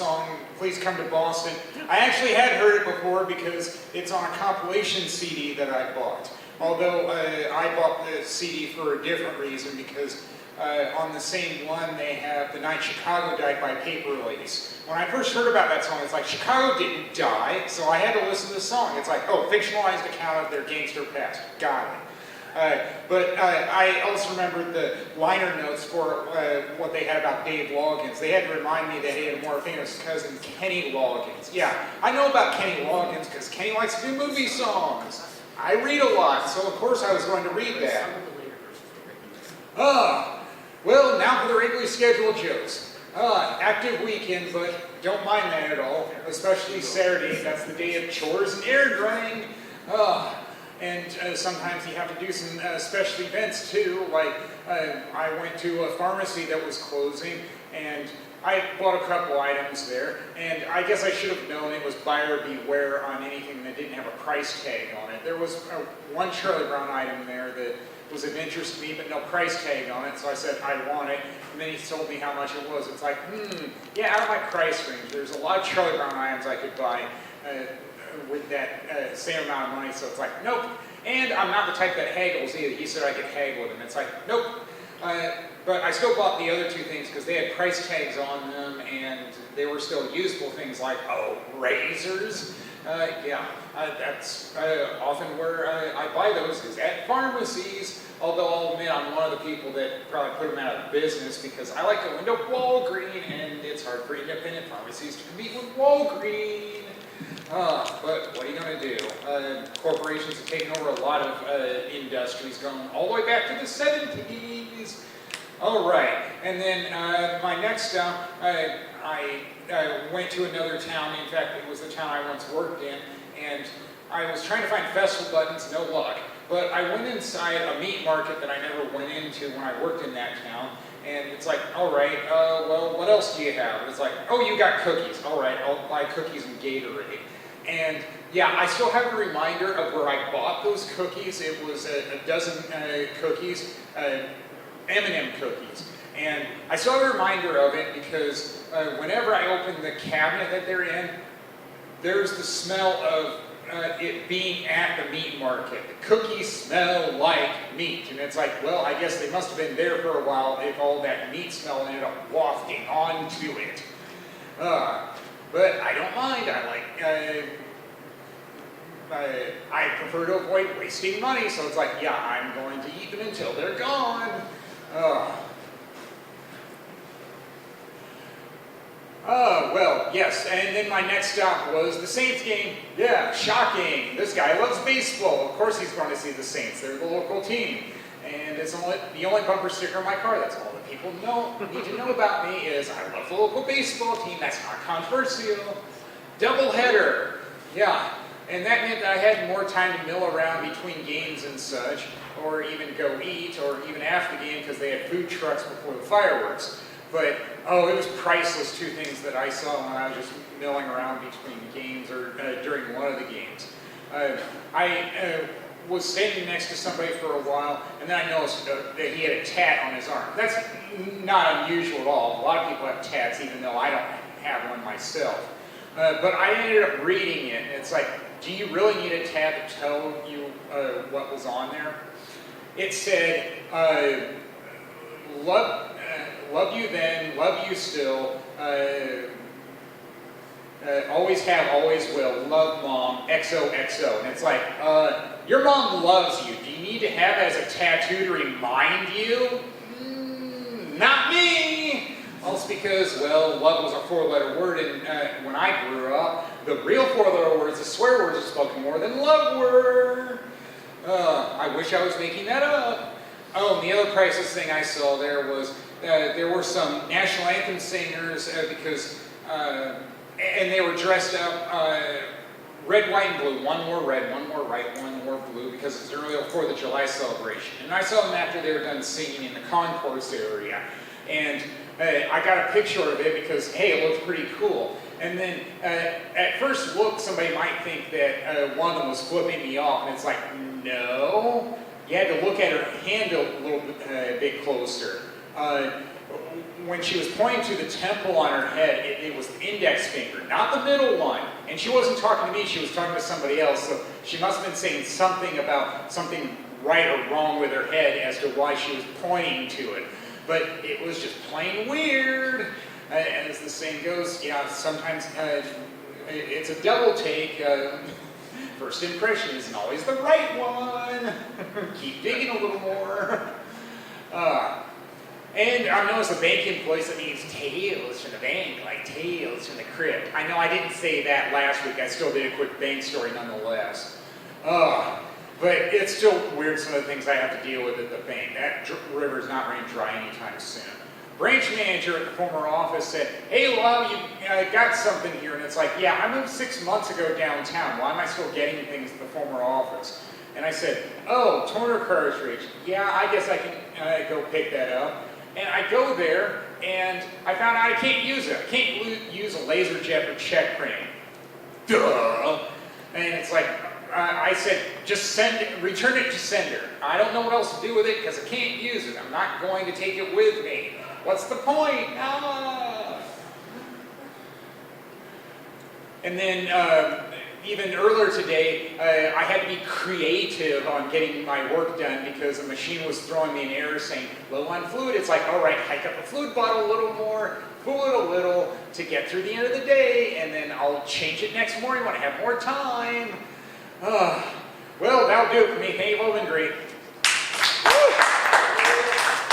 song, Please Come to Boston. I actually had heard it before because it's on a compilation CD that I bought. Although I bought the CD for a different reason, because on the same one they have The Night Chicago Died by Paper Lace. When I first heard about that song, it's like, Chicago didn't die, so I had to listen to the song. It's like, oh, fictionalized account of their gangster past. Got it. But I also remembered the liner notes for what they had about Dave Loggins. They had to remind me that he had a more famous cousin, Kenny Loggins. Yeah, I know about Kenny Loggins because Kenny likes to do movie songs. I read a lot, so of course I was going to read that. Well, now for the regularly scheduled jokes. Active weekend, but don't mind that at all. Especially Saturday, that's the day of chores and errand running. And sometimes you have to do some special events too, like I went to a pharmacy that was closing, and I bought a couple items there, and I guess I should have known it was buyer beware on anything that didn't have a price tag on it. There was one Charlie Brown item there that was of interest to me, but no price tag on it, so I said, I want it, and then he told me how much it was. It's like, yeah, out of my price range. There's a lot of Charlie Brown items I could buy with that same amount of money, so it's like, nope. And I'm not the type that haggles either. He said I could haggle with him. It's like, nope. But I still bought the other two things because they had price tags on them, and they were still useful things like, razors. That's often where I buy those, is at pharmacies. Although I'll admit I'm one of the people that probably put them out of business because I like to go into Walgreens, and it's hard for independent pharmacies to compete with Walgreens. But what are you going to do? Corporations have taken over a lot of industries going all the way back to the 70s. All right, and then my next stop, I went to another town. In fact, it was the town I once worked in, and I was trying to find festival buttons, no luck. But I went inside a meat market that I never went into when I worked in that town, and it's like, all right, well, what else do you have? It's like, oh, you got cookies. All right, I'll buy cookies and Gatorade. And yeah, I still have a reminder of where I bought those cookies. It was a dozen cookies, M&M cookies. And I still have a reminder of it because whenever I open the cabinet that they're in, there's the smell of it being at the meat market. The cookies smell like meat. And it's like, well, I guess they must have been there for a while if all that meat smell ended up wafting onto it. But I don't mind. I prefer to avoid wasting money, so it's like, yeah, I'm going to eat them until they're gone. Well, yes, and then my next stop was the Saints game. Yeah, shocking. This guy loves baseball. Of course he's going to see the Saints. They're the local team. And it's the only bumper sticker on my car. That's all that people need to know about me is I love the local baseball team. That's not controversial. Doubleheader. Yeah. And that meant that I had more time to mill around between games and such, or even go eat, or even after the game because they had food trucks before the fireworks. But, it was priceless, two things that I saw when I was just milling around between games or during one of the games. I was standing next to somebody for a while, and then I noticed that he had a tat on his arm. That's not unusual at all. A lot of people have tats, even though I don't have one myself. But I ended up reading it, and it's like, do you really need a tat to tell you what was on there? It said, love you then, love you still, always have, always will, love mom, XOXO. And it's like, your mom loves you. Do you need to have it as a tattoo to remind you? Not me! Also because, well, love was a four-letter word, and when I grew up, the real four-letter words, the swear words, are spoken more than love were. I wish I was making that up. Oh, and the other priceless thing I saw there was there were some national anthem singers because, and they were dressed up red, white, and blue. One more red, one more white, one more blue, because it's early 4th of July celebration. And I saw them after they were done singing in the concourse area. And I got a picture of it because, hey, it looked pretty cool. And then at first look, somebody might think that one of them was flipping me off, and it's like, no. You had to look at her hand a little bit closer. When she was pointing to the temple on her head, it was the index finger, not the middle one. And she wasn't talking to me, she was talking to somebody else, so she must have been saying something about something right or wrong with her head as to why she was pointing to it. But it was just plain weird. And as the saying goes, yeah, sometimes it's a double take. First impression isn't always the right one. Keep digging a little more. And I've noticed a bank employee that means tails from the bank, like tails from the crypt. I know I didn't say that last week. I still did a quick bank story nonetheless. But it's still weird, some of the things I have to deal with at the bank. That river's not running dry anytime soon. Branch manager at the former office said, hey, Lyle, you got something here. And it's like, yeah, I moved 6 months ago downtown. Why am I still getting things at the former office? And I said, oh, toner cartridge. Yeah, I guess I can go pick that up. And I go there, and I found out I can't use it. I can't use a laser jet or check printing. Duh! And it's like, I said, just return it to sender. I don't know what else to do with it because I can't use it. I'm not going to take it with me. What's the point? And then even earlier today, I had to be creative on getting my work done because the machine was throwing me an error saying low on fluid. It's like, all right, hike up the fluid bottle a little more, cool it a little to get through the end of the day, and then I'll change it next morning when I have more time. Well, that'll do it for me. Thank you all, been great.